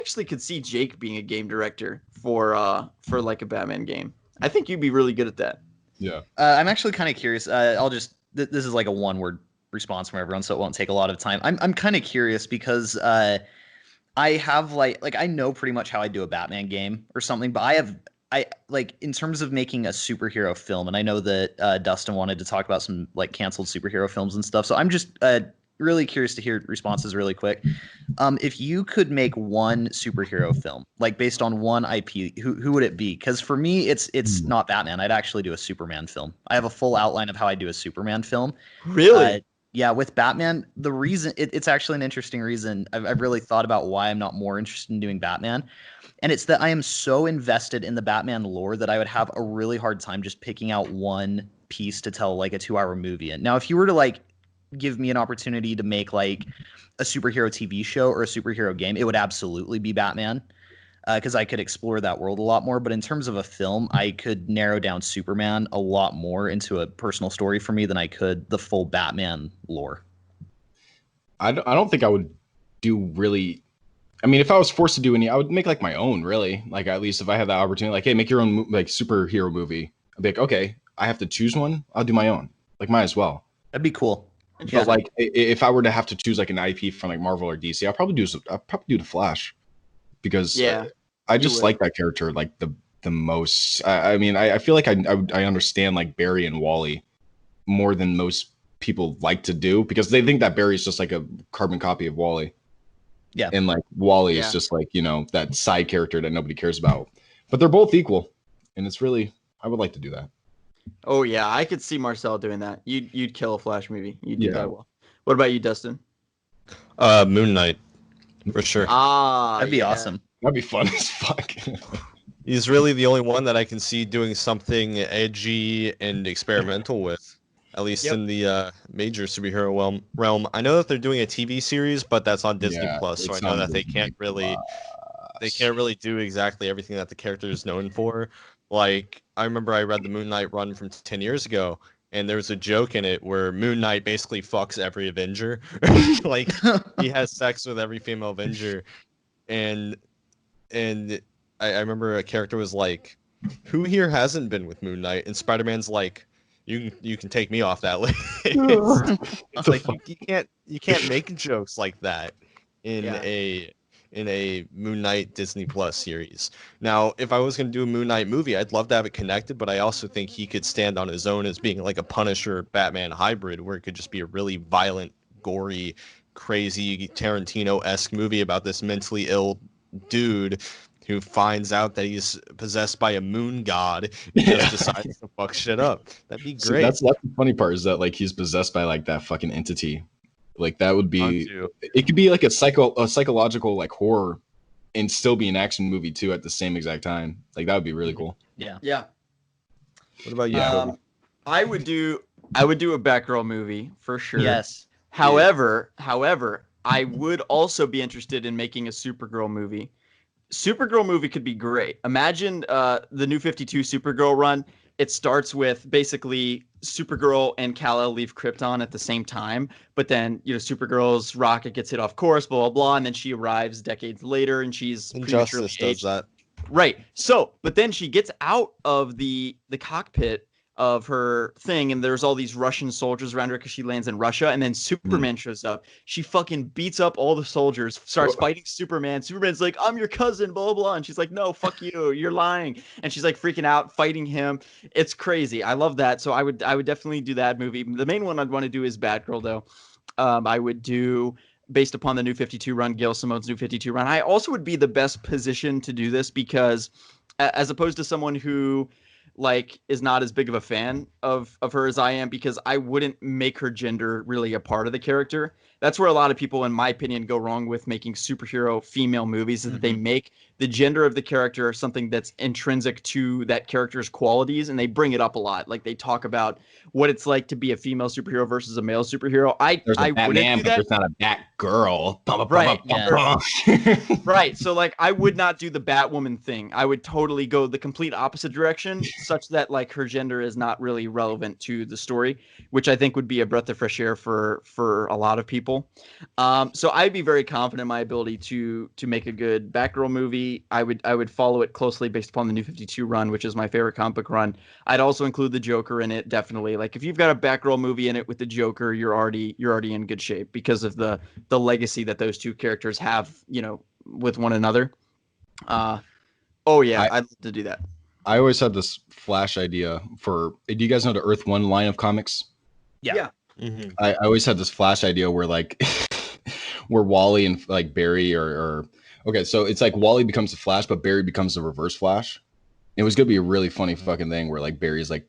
actually could see Jake being a game director for like a Batman game. I think you'd be really good at that. Yeah. I'm actually kind of curious. I'll just this is like a one-word response from everyone, so it won't take a lot of time. I'm kind of curious because I have like I know pretty much how I do a Batman game or something, but I like in terms of making a superhero film, and I know that Dustin wanted to talk about some like canceled superhero films and stuff. So I'm just really curious to hear responses really quick. If you could make one superhero film, like based on one IP, who would it be? Because for me, it's not Batman. I'd actually do a Superman film. I have a full outline of how I do a Superman film. Really? Yeah, with Batman, the reason it's actually an interesting reason. I've really thought about why I'm not more interested in doing Batman. And it's that I am so invested in the Batman lore that I would have a really hard time just picking out one piece to tell like a 2-hour movie. And now, if you were to like give me an opportunity to make like a superhero TV show or a superhero game, it would absolutely be Batman because I could explore that world a lot more. But in terms of a film, I could narrow down Superman a lot more into a personal story for me than I could the full Batman lore. I don't think I would do really. I mean, if I was forced to do any, I would make like my own, really. Like, at least if I had that opportunity, like, hey, make your own like superhero movie. I'd be like, okay, I have to choose one. I'll do my own. Like, might as well. That'd be cool. But like, if I were to have to choose like an IP from like Marvel or DC, I'll probably do the Flash, because I just like that character like the most. I mean, I feel like I understand like Barry and Wally more than most people like to do, because they think that Barry is just like a carbon copy of Wally. Yeah. And like Wally is just like, you know, that side character that nobody cares about. But they're both equal. And it's really, I would like to do that. Oh yeah, I could see Marcel doing that. You'd kill a Flash movie. You'd do that well. What about you, Dustin? Moon Knight, for sure. That'd be awesome. That'd be fun as fuck. He's really the only one that I can see doing something edgy and experimental with. At least in the major superhero realm. I know that they're doing a TV series, but that's on Disney Plus, so I know that they can't really do exactly everything that the character is known for. Like, I remember I read the Moon Knight run from 10 years ago, and there was a joke in it where Moon Knight basically fucks every Avenger. Like, he has sex with every female Avenger, and I remember a character was like, "Who here hasn't been with Moon Knight?" And Spider-Man's like, You can take me off that list. Like, you can't make jokes like that in a Moon Knight Disney Plus series. Now, if I was going to do a Moon Knight movie, I'd love to have it connected, but I also think he could stand on his own as being like a Punisher Batman hybrid, where it could just be a really violent, gory, crazy Tarantino-esque movie about this mentally ill dude who finds out that he's possessed by a moon god and just decides to fuck shit up. That'd be great. See, that's the funny part, is that like he's possessed by like that fucking entity. Like, that would be, it could be like a psychological like horror and still be an action movie too at the same exact time. Like, that would be really cool. Yeah. What about you? I would do a Batgirl movie for sure. Yes. However, I would also be interested in making a Supergirl movie. Supergirl movie could be great. Imagine the New 52 Supergirl run. It starts with basically Supergirl and Kal-El leave Krypton at the same time, but then, you know, Supergirl's rocket gets hit off course, blah blah blah, and then she arrives decades later, and she's Injustice does that. Right. So, but then she gets out of the cockpit of her thing, and there's all these Russian soldiers around her because she lands in Russia, and then Superman shows up. She fucking beats up all the soldiers, starts fighting Superman. Superman's like, "I'm your cousin," blah, blah, blah. And she's like, "No, fuck you, you're lying." And she's like freaking out, fighting him. It's crazy. I love that. So I would definitely do that movie. The main one I'd want to do is Batgirl, though. I would do, based upon the New 52 run, Gail Simone's New 52 run. I also would be the best position to do this because, as opposed to someone who like is not as big of a fan of her as I am, because I wouldn't make her gender really a part of the character. That's where a lot of people, in my opinion, go wrong with making superhero female movies, is that they make the gender of the character something that's intrinsic to that character's qualities, and they bring it up a lot. Like, they talk about what it's like to be a female superhero versus a male superhero. There's a Batman, but there's not a Batgirl. Right. Right. So, like, I would not do the Batwoman thing. I would totally go the complete opposite direction, such that, like, her gender is not really relevant to the story, which I think would be a breath of fresh air for a lot of people. simple. So I'd be very confident in my ability to make a good Batgirl movie. I would follow it closely based upon the New 52 run, which is my favorite comic book run. I'd also include the Joker in it, definitely. Like if you've got a Batgirl movie in it with the Joker, you're already in good shape because of the legacy that those two characters have, with one another. Oh yeah, I'd love to do that. I always had this Flash idea for. Do you guys know the Earth One line of comics? Yeah. Mm-hmm. I always had this Flash idea where like, where Wally and like Barry or okay, so it's like Wally becomes the Flash, but Barry becomes the Reverse Flash. It was gonna be a really funny fucking thing where like Barry's like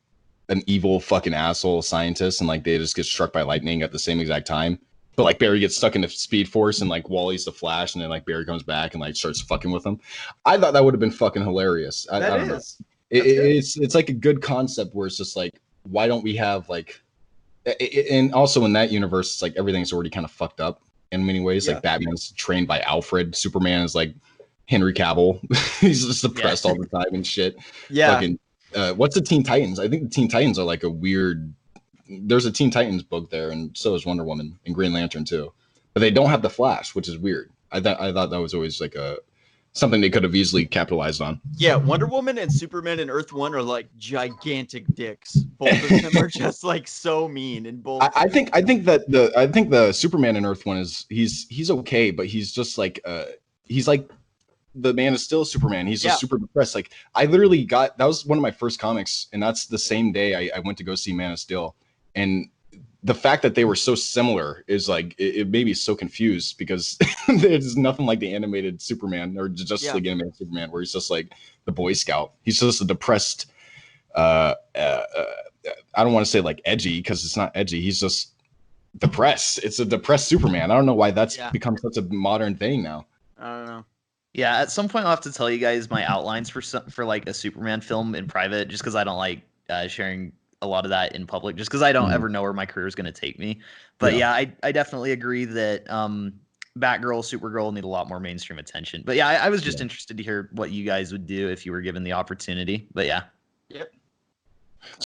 an evil fucking asshole scientist, and like they just get struck by lightning at the same exact time. But like Barry gets stuck in the Speed Force, and like Wally's the Flash, and then like Barry comes back and like starts fucking with him. I thought that would have been fucking hilarious. I don't know. It's like a good concept where it's just like, why don't we have like, and also in that universe, it's like everything's already kind of fucked up in many ways. Like Batman's trained by Alfred, Superman is like Henry Cavill. He's just depressed all the time and shit. Yeah. Fucking, what's the Teen Titans? I think the Teen Titans are like a weird. There's a Teen Titans book there, and so is Wonder Woman and Green Lantern too, but they don't have the Flash, which is weird. I thought that was always like something they could have easily capitalized on. Yeah, Wonder Woman and Superman and Earth One are like gigantic dicks. Both of them are just like so mean in both. I think the Superman in Earth One is he's okay, but he's just like he's like the Man is Still Superman. He's just super depressed. Like I literally that was one of my first comics, and that's the same day I went to go see Man of Steel. And the fact that they were so similar is like it made me so confused because there's nothing like the animated Superman or Justice League animated Superman where he's just like the Boy Scout. He's just a depressed. I don't want to say like edgy because it's not edgy. He's just depressed. It's a depressed Superman. I don't know why that's become such a modern thing now. I don't know. Yeah, at some point I'll have to tell you guys my outlines for like a Superman film in private, just because I don't like sharing a lot of that in public, just because I don't ever know where my career is going to take me. But I definitely agree that Batgirl, Supergirl need a lot more mainstream attention. But yeah, I was just interested to hear what you guys would do if you were given the opportunity. But yeah. Yep.